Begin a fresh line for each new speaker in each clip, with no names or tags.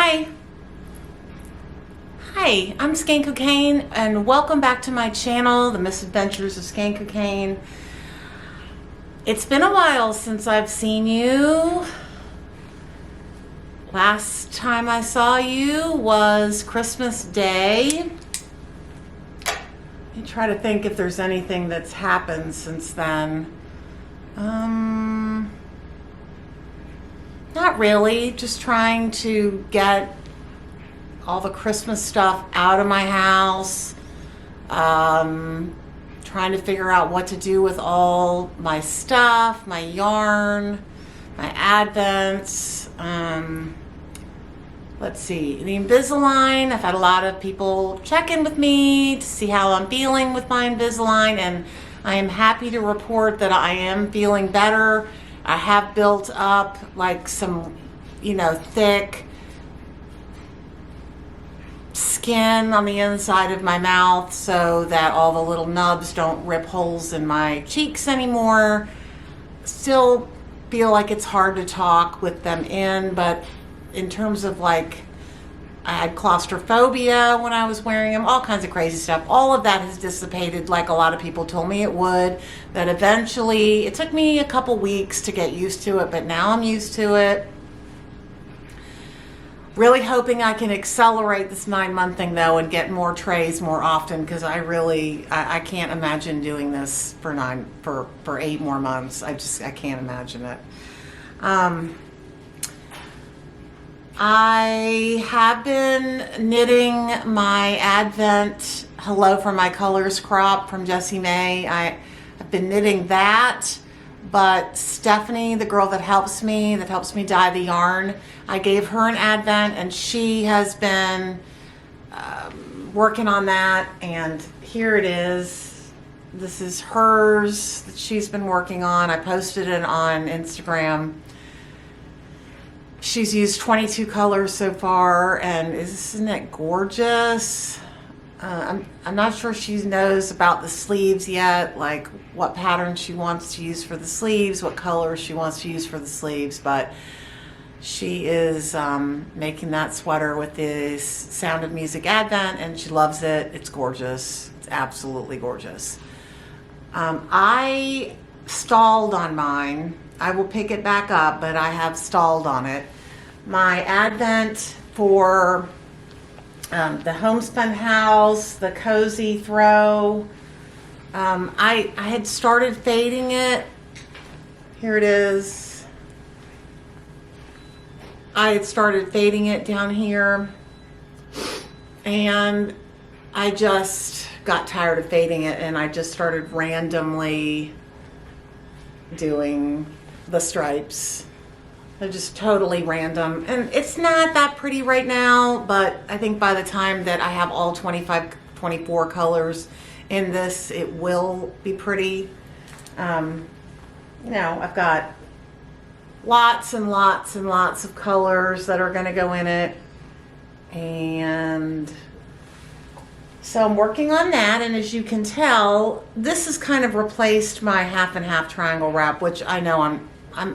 Hi. Hi, I'm Skank Cocaine, and welcome back to my channel, The Misadventures of Skank Cocaine. It's been a while since I've seen you. Last time I saw you was Christmas Day. Let me try to think if there's anything that's happened since then. Not really, just trying to get all the Christmas stuff out of my house. Trying to figure out what to do with all my stuff, my yarn, my advents. Let's see, the Invisalign. I've had a lot of people check in with me to see how I'm feeling with my Invisalign, and I am happy to report that I am feeling better. I have built up like some, thick skin on the inside of my mouth so that all the little nubs don't rip holes in my cheeks anymore. Still feel like it's hard to talk with them in, but in terms of I had claustrophobia when I was wearing them, all kinds of crazy stuff. All of that has dissipated like a lot of people told me it would. That eventually, it took me a couple weeks to get used to it, but now I'm used to it. Really hoping I can accelerate this 9-month thing though and get more trays more often, because I can't imagine doing this for 8 more months. I can't imagine it. I have been knitting my Advent Hello from My Colors crop from Jessie May. I've been knitting that, but Stephanie, the girl that helps me dye the yarn, I gave her an Advent, and she has been working on that, and here it is. This is hers that she's been working on. I posted it on Instagram. She's used 22 colors so far, and isn't it gorgeous? I'm not sure she knows about the sleeves yet, like what pattern she wants to use for the sleeves, what colors she wants to use for the sleeves, but she is making that sweater with this Sound of Music Advent, and she loves it. It's gorgeous. It's absolutely gorgeous. I stalled on mine. I will pick it back up, but I have stalled on it. My Advent for the Homespun House, the Cozy Throw, I had started fading it. Here it is. I had started fading it down here, and I just got tired of fading it, and I just started randomly doing the stripes. They're just totally random, and it's not that pretty right now, but I think by the time that I have all 24 colors in this, it will be pretty. I've got lots and lots and lots of colors that are going to go in it, and so I'm working on that. And as you can tell, this has kind of replaced my half and half triangle wrap, which I know I'm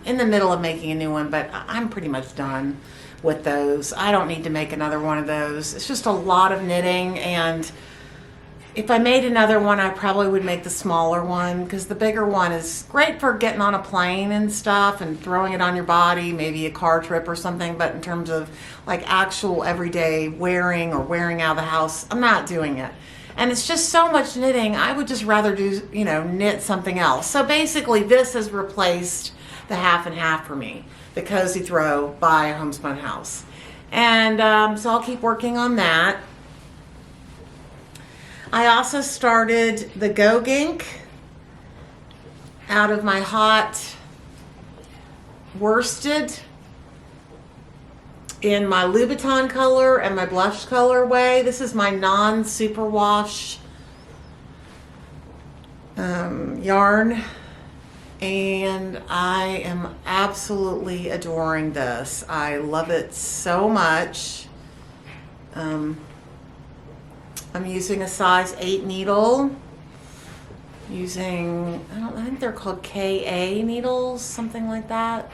in the middle of making a new one, but I'm pretty much done with those. I don't need to make another one of those. It's just a lot of knitting, and if I made another one, I probably would make the smaller one, because the bigger one is great for getting on a plane and stuff and throwing it on your body, maybe a car trip or something, but in terms of like actual everyday wearing or wearing out of the house, I'm not doing it. And it's just so much knitting. I would just rather do, knit something else. So basically this has replaced the half and half for me, the Cozy Throw by Homespun House. And so I'll keep working on that. I also started the Gogink out of my hot worsted in my Louboutin color and my blush colorway. This is my non-superwash yarn, and I am absolutely adoring this. I love it so much. I'm using a size 8 needle, using, I think they're called KA needles, something like that.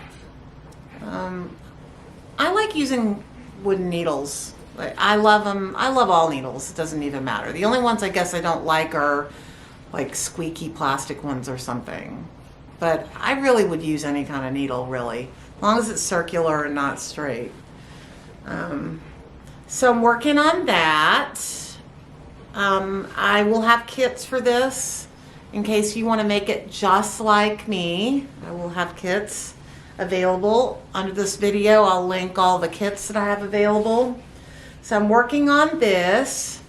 I like using wooden needles. I love them. I love all needles. It doesn't even matter. The only ones I guess I don't like are like squeaky plastic ones or something. But I really would use any kind of needle, really, as long as it's circular and not straight. So I'm working on that. I will have kits for this in case you want to make it just like me. I will have kits available. Under this video, I'll link all the kits that I have available. So I'm working on this.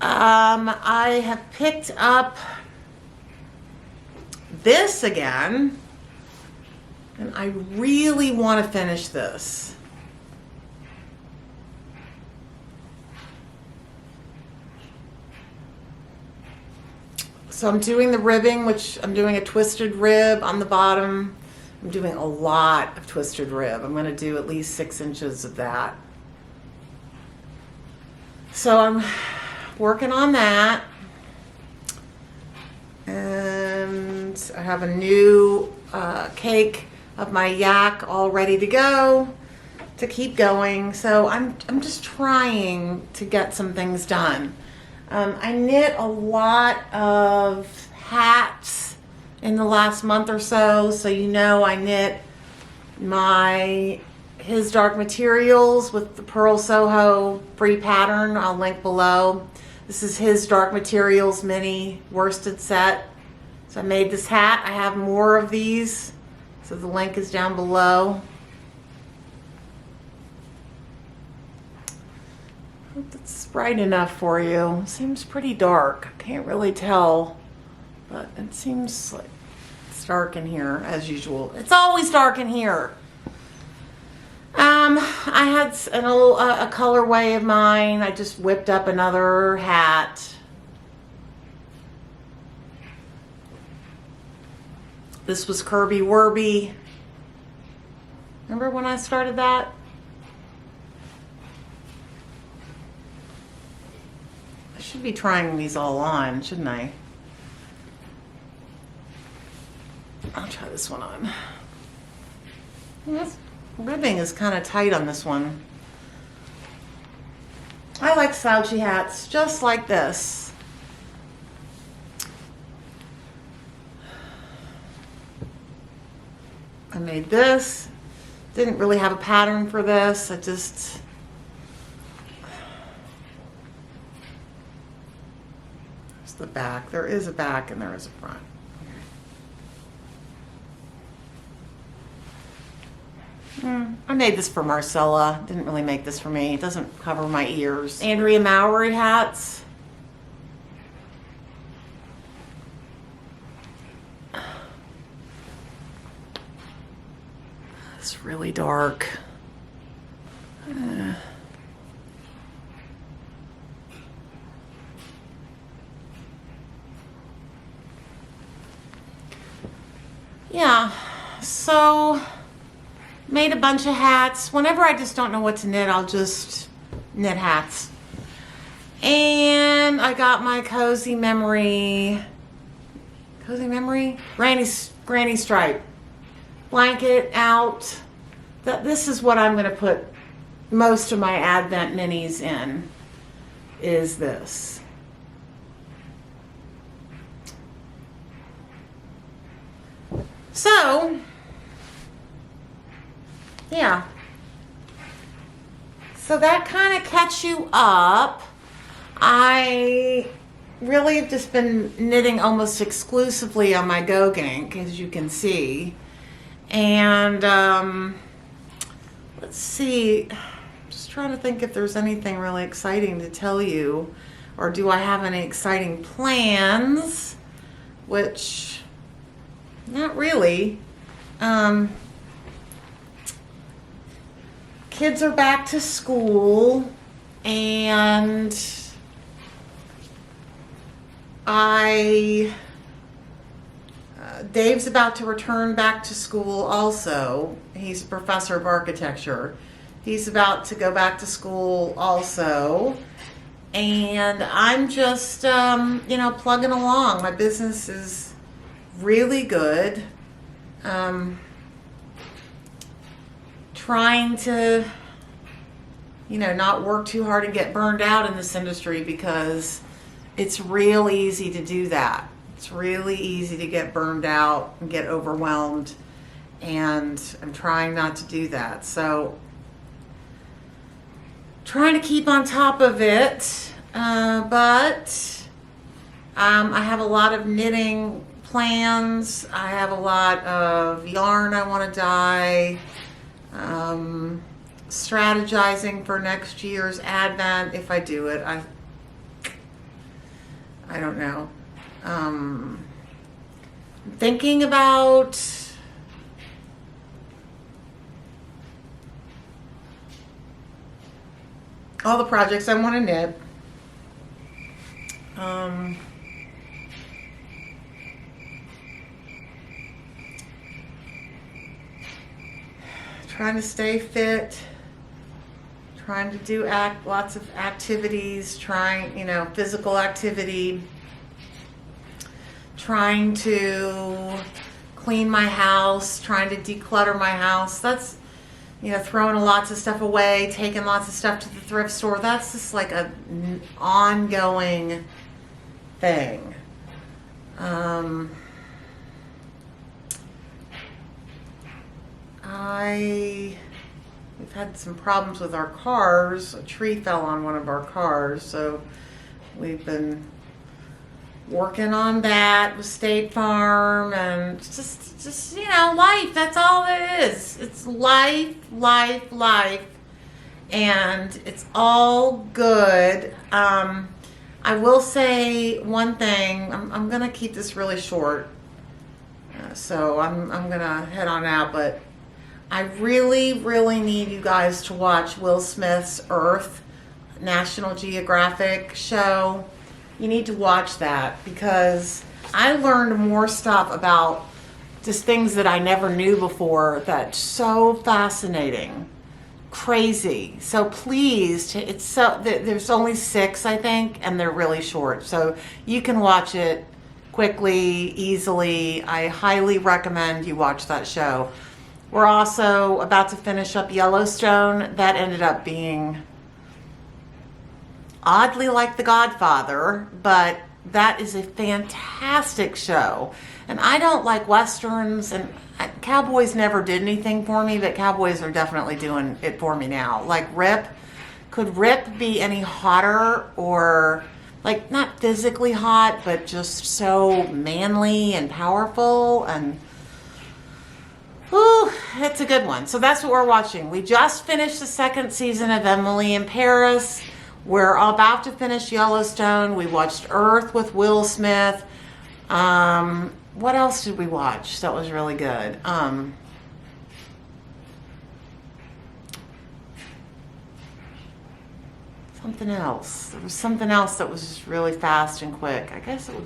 I have picked up this again, and I really want to finish this. So I'm doing the ribbing, which I'm doing a twisted rib on the bottom. I'm doing a lot of twisted rib. I'm going to do at least 6 inches of that. So I'm working on that. And I have a new cake of my yak all ready to go to keep going. So I'm just trying to get some things done. I knit a lot of hats in the last month or so. So you know I knit his dark materials with the Purl Soho free pattern. I'll link below. This is his dark materials mini worsted set. So I made this hat. I have more of these. So the link is down below. Hope that's bright enough for you. Seems pretty dark. I can't really tell, but it seems like it's dark in here as usual. It's always dark in here. I had a colorway of mine. I just whipped up another hat. This was Kirby Werby. Remember when I started that? I should be trying these all on, shouldn't I? I'll try this one on. This ribbing is kind of tight on this one. I like slouchy hats just like this. I made this. Didn't really have a pattern for this. I just... There's the back. There is a back and there is a front. I made this for Marcella. Didn't really make this for me. It doesn't cover my ears. Andrea Mowry hats. It's really dark. Yeah, so made a bunch of hats. Whenever I just don't know what to knit, I'll just knit hats. And I got my Cozy Memory Granny Stripe blanket out. This is what I'm going to put most of my Advent minis in, is this. So, yeah. So that kind of catch you up. I really have just been knitting almost exclusively on my Gogink, as you can see. And let's see, just trying to think if there's anything really exciting to tell you, or do I have any exciting plans, which not really. Kids are back to school, and Dave's about to return back to school also. He's a professor of architecture. He's about to go back to school also. And I'm just, plugging along. My business is really good. Trying to not work too hard and get burned out in this industry, because it's real easy to do that. It's really easy to get burned out and get overwhelmed, and I'm trying not to do that. So trying to keep on top of it, but I have a lot of knitting plans. I have a lot of yarn I want to dye. Strategizing for next year's Advent, if I do it. I don't know. Thinking about all the projects I want to knit. Trying to stay fit, trying to do lots of activities, physical activity, trying to clean my house, trying to declutter my house. That's, throwing lots of stuff away, taking lots of stuff to the thrift store. That's just like an ongoing thing. We've had some problems with our cars. A tree fell on one of our cars, so we've been working on that with State Farm, and just life. That's all it is. It's life, and it's all good. I will say one thing. I'm gonna keep this really short, so I'm gonna head on out, but I really, really need you guys to watch Will Smith's Earth National Geographic show. You need to watch that, because I learned more stuff about just things that I never knew before. That's so fascinating, crazy. So please, there's only 6, I think, and they're really short. So you can watch it quickly, easily. I highly recommend you watch that show. We're also about to finish up Yellowstone. That ended up being oddly like The Godfather, but that is a fantastic show. And I don't like Westerns, and cowboys never did anything for me, but cowboys are definitely doing it for me now. Like Rip. Could Rip be any hotter, or like not physically hot, but just so manly and powerful? And ooh, it's a good one. So that's what we're watching. We just finished the 2nd season of Emily in Paris. We're about to finish Yellowstone. We watched Earth with Will Smith. What else did we watch that was really good? Something else. There was something else that was just really fast and quick. I guess it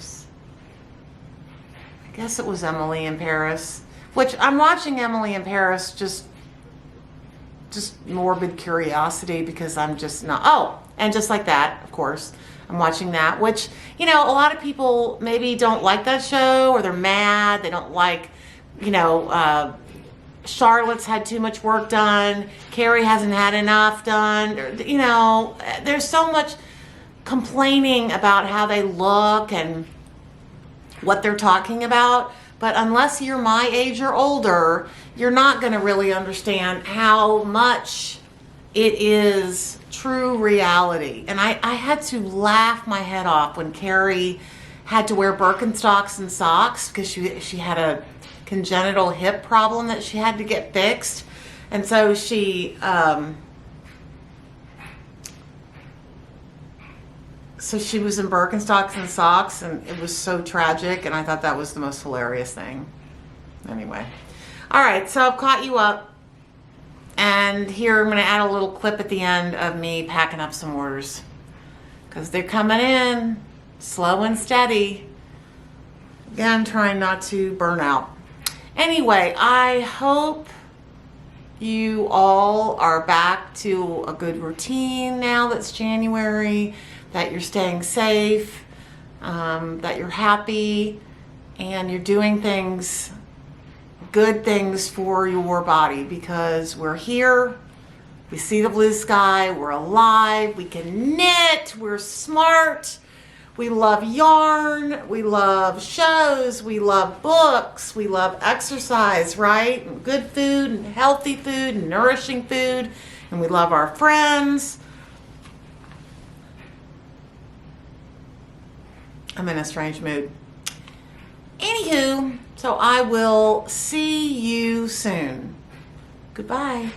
was Emily in Paris. Which I'm watching Emily in Paris just morbid curiosity, because I'm just not. Oh, and Just Like That, of course. I'm watching that, which, a lot of people maybe don't like that show, or they're mad. They don't like, Charlotte's had too much work done. Carrie hasn't had enough done. There's so much complaining about how they look and what they're talking about. But unless you're my age or older, you're not going to really understand how much it is true reality. And I had to laugh my head off when Carrie had to wear Birkenstocks and socks, because she had a congenital hip problem that she had to get fixed. And so she was in Birkenstocks and socks, and it was so tragic, and I thought that was the most hilarious thing. Anyway. All right, so I've caught you up. And here I'm going to add a little clip at the end of me packing up some orders, because they're coming in slow and steady. Again, trying not to burn out. Anyway, I hope you all are back to a good routine now that's January, that you're staying safe, that you're happy, and you're doing good things for your body, because we're here, We see the blue sky. We're alive. We can knit. We're smart. We love yarn. We love shows. We love books. We love exercise, right? And good food and healthy food and nourishing food. And we love our friends. I'm in a strange mood. Anywho, so I will see you soon. Goodbye.